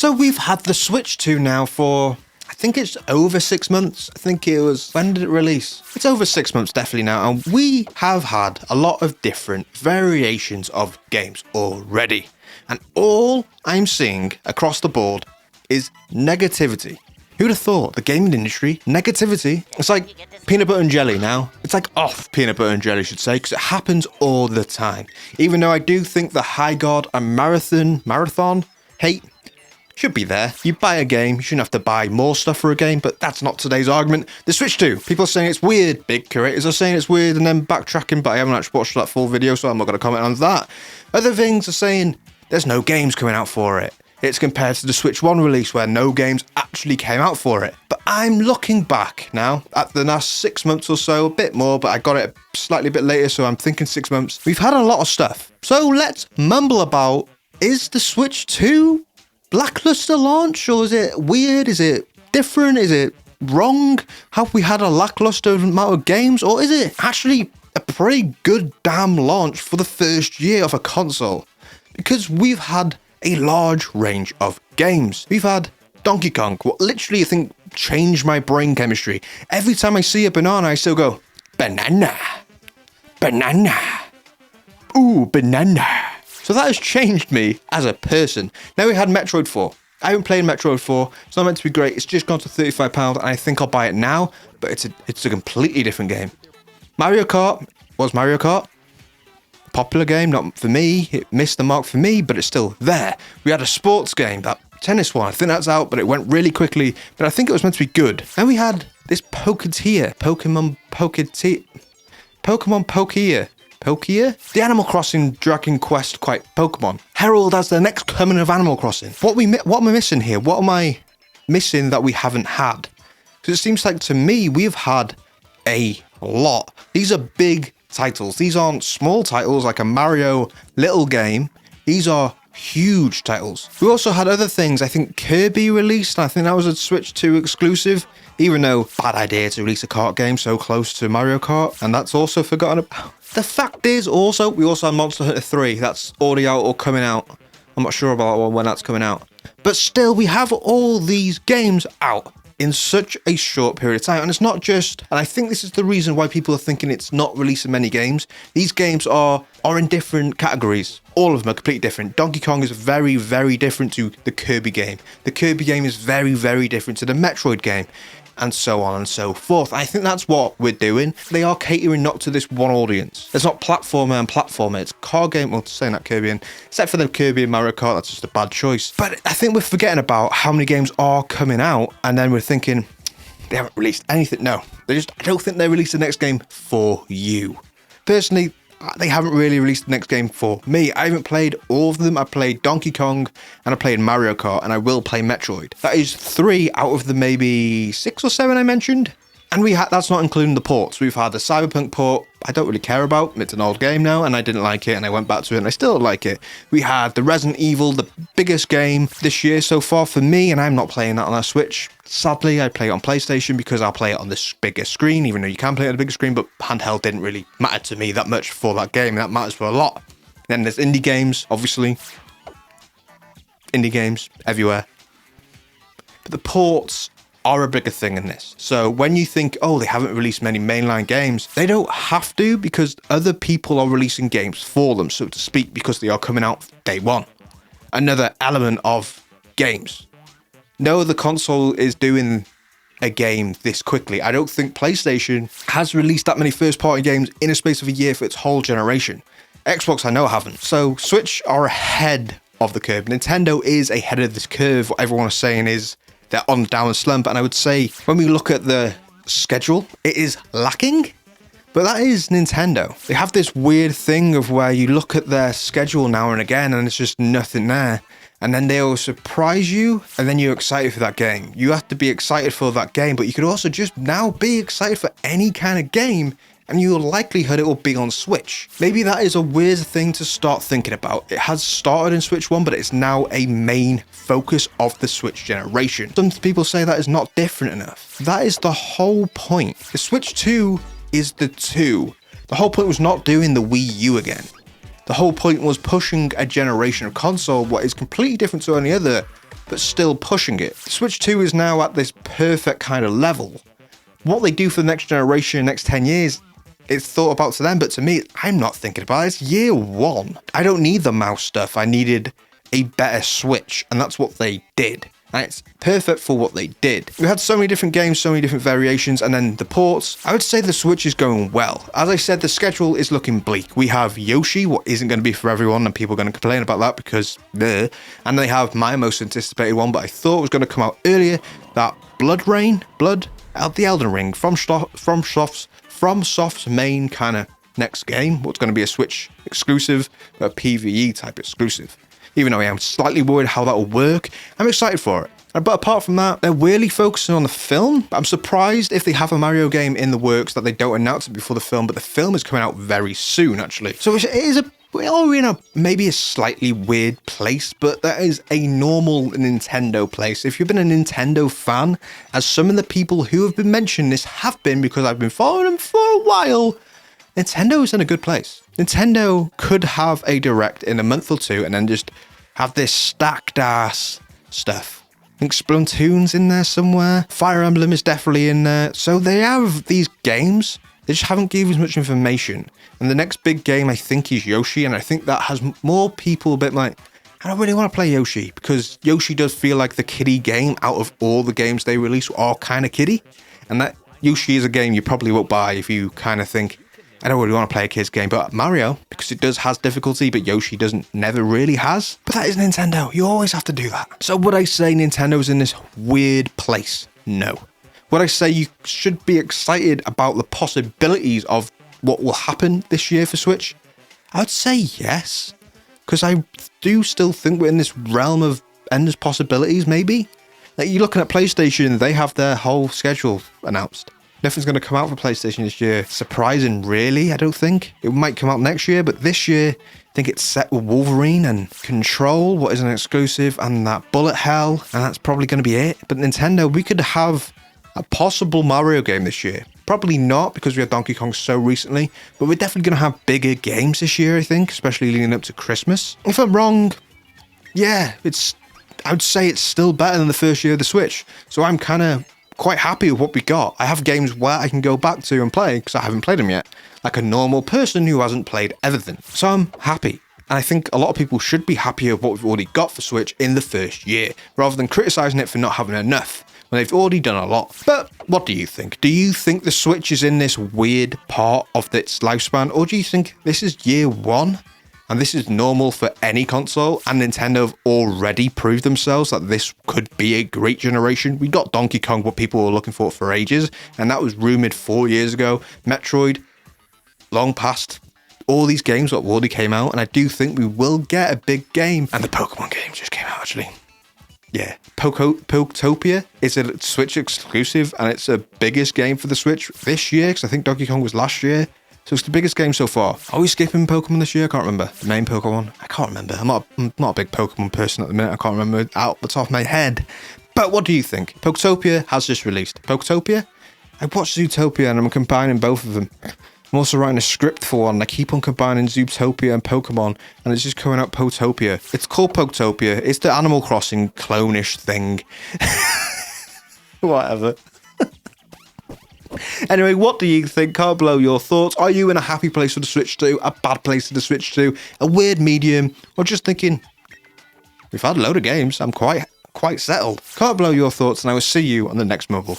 So we've had the Switch 2 now for, I think it's over 6 months. I think it was, when did it release? It's over 6 months definitely now, and we have had a lot of different variations of games already. And all I'm seeing across the board is negativity. Who'd have thought the gaming industry, negativity, it's like peanut butter and jelly now. It's like off peanut butter and jelly, I should say, because it happens all the time. Even though I do think the High God and Marathon hate should be there. You buy a game, you shouldn't have to buy more stuff for a game, but that's not today's argument. The Switch 2, people are saying it's weird. Big curators are saying it's weird and then backtracking, but I haven't actually watched that full video, so I'm not going to comment on that. Other things are saying there's no games coming out for it. It's compared to the Switch 1 release where no games actually came out for it. But I'm looking back now at the last 6 months or so, a bit more, but I got it slightly a bit later, so I'm thinking 6 months. We've had a lot of stuff. So let's mumble about, is the Switch 2 lackluster launch, or is it weird? Is it different? Is it wrong? Have we had a lackluster amount of games, or is it actually a pretty good damn launch for the first year of a console? Because we've had a large range of games. We've had Donkey Kong, what literally I think changed my brain chemistry. Every time I see a banana, I still go, banana, banana, ooh, banana. So that has changed me as a person. Now we had Metroid 4. I haven't played Metroid 4. It's not meant to be great. It's just gone to £35 and I think I'll buy it now, but it's a completely different game. Mario Kart was Mario Kart. Popular game, not for me. It missed the mark for me, but it's still there. We had a sports game, that tennis one. I think that's out, but it went really quickly. But I think it was meant to be good. And we had this Pokemon Pokeer? The Animal Crossing Dragon Quest quite Pokemon. Herald as the next coming of Animal Crossing. What am I missing here? What am I missing that we haven't had? Because it seems like to me, we've had a lot. These are big titles. These aren't small titles like a Mario little game. These are huge titles. We also had other things. I think Kirby released. I think that was a Switch 2 exclusive. Even though, bad idea to release a kart game so close to Mario Kart. And that's also forgotten about. The fact is also, we also had Monster Hunter 3. That's already out or coming out. I'm not sure about when that's coming out. But still, we have all these games out in such a short period of time. And it's not just, and I think this is the reason why people are thinking it's not releasing many games. These games are in different categories. All of them are completely different. Donkey Kong is very, very different to the Kirby game. The Kirby game is very, very different to the Metroid game. And so on and so forth. I think that's what we're doing. They are catering not to this one audience. It's not platformer and platformer. It's car game. Well, saying that Kirby, and except for the Kirby and Mario Kart, that's just a bad choice. But I think we're forgetting about how many games are coming out, and then we're thinking they haven't released anything. No, I don't think they released the next game for you. Personally, they haven't really released the next game for me. I haven't played all of them. I played Donkey Kong and I played Mario Kart, and I will play Metroid. That is 3 out of the maybe 6 or 7 I mentioned. And that's not including the ports. We've had the Cyberpunk port, I don't really care about. It's an old game now and I didn't like it, and I went back to it and I still don't like it. We had the Resident Evil, the biggest game this year so far for me, and I'm not playing that on a Switch. Sadly, I play it on PlayStation because I'll play it on this bigger screen, even though you can play it on the bigger screen, but handheld didn't really matter to me that much for that game. That matters for a lot. Then there's indie games, obviously. Indie games everywhere. But the ports are a bigger thing in this. So when you think, oh, they haven't released many mainline games, they don't have to, because other people are releasing games for them, so to speak, because they are coming out day one. Another element of games. No other console is doing a game this quickly. I don't think PlayStation has released that many first-party games in a space of a year for its whole generation. Xbox, I know, haven't. So Switch are ahead of the curve. Nintendo is ahead of this curve. What everyone is saying is they're on the downward slump, and I would say when we look at the schedule, it is lacking, but that is Nintendo. They have this weird thing of where you look at their schedule now and again and it's just nothing there, and then they'll surprise you and then you're excited for that game. You have to be excited for that game, but you could also just now be excited for any kind of game, and your likelihood it will be on Switch. Maybe that is a weird thing to start thinking about. It has started in Switch 1, but it's now a main focus of the Switch generation. Some people say that is not different enough. That is the whole point. The Switch 2 is the 2. The whole point was not doing the Wii U again. The whole point was pushing a generation of console, what is completely different to any other but still pushing it. Switch 2 is now at this perfect kind of level. What they do for the next generation, next 10 years, it's thought about to them, but to me, I'm not thinking about it. It's year one. I don't need the mouse stuff. I needed a better Switch, and that's what they did. And it's perfect for what they did. We had so many different games, so many different variations, and then the ports. I would say the Switch is going well. As I said, the schedule is looking bleak. We have Yoshi, what isn't going to be for everyone, and people are going to complain about that because bleh. And they have my most anticipated one, but I thought was going to come out earlier, that Blood, the Elden Ring, from Soft's main kind of next game. What's going to be a Switch exclusive, a PvE type exclusive. Even though I am slightly worried how that will work, I'm excited for it. But apart from that, they're really focusing on the film. I'm surprised if they have a Mario game in the works that they don't announce it before the film, but the film is coming out very soon, actually. So we're in maybe a slightly weird place, but that is a normal Nintendo place. If you've been a Nintendo fan, as some of the people who have been mentioning this have been, because I've been following them for a while, Nintendo is in a good place. Nintendo could have a direct in a month or two and then just have this stacked ass stuff. I think Splatoon's in there somewhere. Fire Emblem is definitely in there. So they have these games. They just haven't given us much information. And the next big game, I think, is Yoshi. And I think that has more people a bit like, I don't really want to play Yoshi. Because Yoshi does feel like the kiddie game out of all the games they release are kind of kiddie. And that Yoshi is a game you probably won't buy if you kind of think, I don't really want to play a kid's game. But Mario, because it has difficulty, but Yoshi never really has. But that is Nintendo. You always have to do that. So would I say Nintendo's in this weird place? No. Would I say you should be excited about the possibilities of what will happen this year for Switch? I would say yes. Because I do still think we're in this realm of endless possibilities, maybe. Like, you're looking at PlayStation, they have their whole schedule announced. Nothing's going to come out for PlayStation this year. Surprising, really, I don't think. It might come out next year, but this year, I think it's set with Wolverine and Control, what is an exclusive, and that Bullet Hell, and that's probably going to be it. But Nintendo, we could have a possible Mario game this year. Probably not, because we had Donkey Kong so recently, but we're definitely going to have bigger games this year, I think, especially leading up to Christmas. If I'm wrong, yeah, I would say it's still better than the first year of the Switch. So I'm kind of quite happy with what we got. I have games where I can go back to and play because I haven't played them yet, like a normal person who hasn't played everything. So I'm happy. And I think a lot of people should be happier with what we've already got for Switch in the first year, rather than criticizing it for not having enough, when they've already done a lot. But what do you think? Do you think the Switch is in this weird part of its lifespan, or do you think this is year one? And this is normal for any console, and Nintendo have already proved themselves that this could be a great generation. We got Donkey Kong, what people were looking for ages, and that was rumored 4 years ago. Metroid, long past. All these games that already came out, and I do think we will get a big game. And the Pokemon game just came out, actually. Yeah, Poketopia is a Switch exclusive, and it's the biggest game for the Switch this year, because I think Donkey Kong was last year. So it's the biggest game so far. Are we skipping Pokemon this year? I can't remember. The main Pokemon? I can't remember. I'm not a big Pokemon person at the minute. I can't remember out the top of my head. But what do you think? Poketopia has just released. Poketopia? I watched Zootopia and I'm combining both of them. I'm also writing a script for one. I keep on combining Zootopia and Pokemon, and it's just coming out Potopia. It's called Poketopia. It's the Animal Crossing clone-ish thing. Whatever. Anyway, what do you think? Comment below your thoughts. Are you in a happy place for the Switch 2, a bad place for the Switch 2, a weird medium, or just thinking, we've had a load of games, I'm quite settled? Comment below your thoughts, and I will see you on the next Mumble.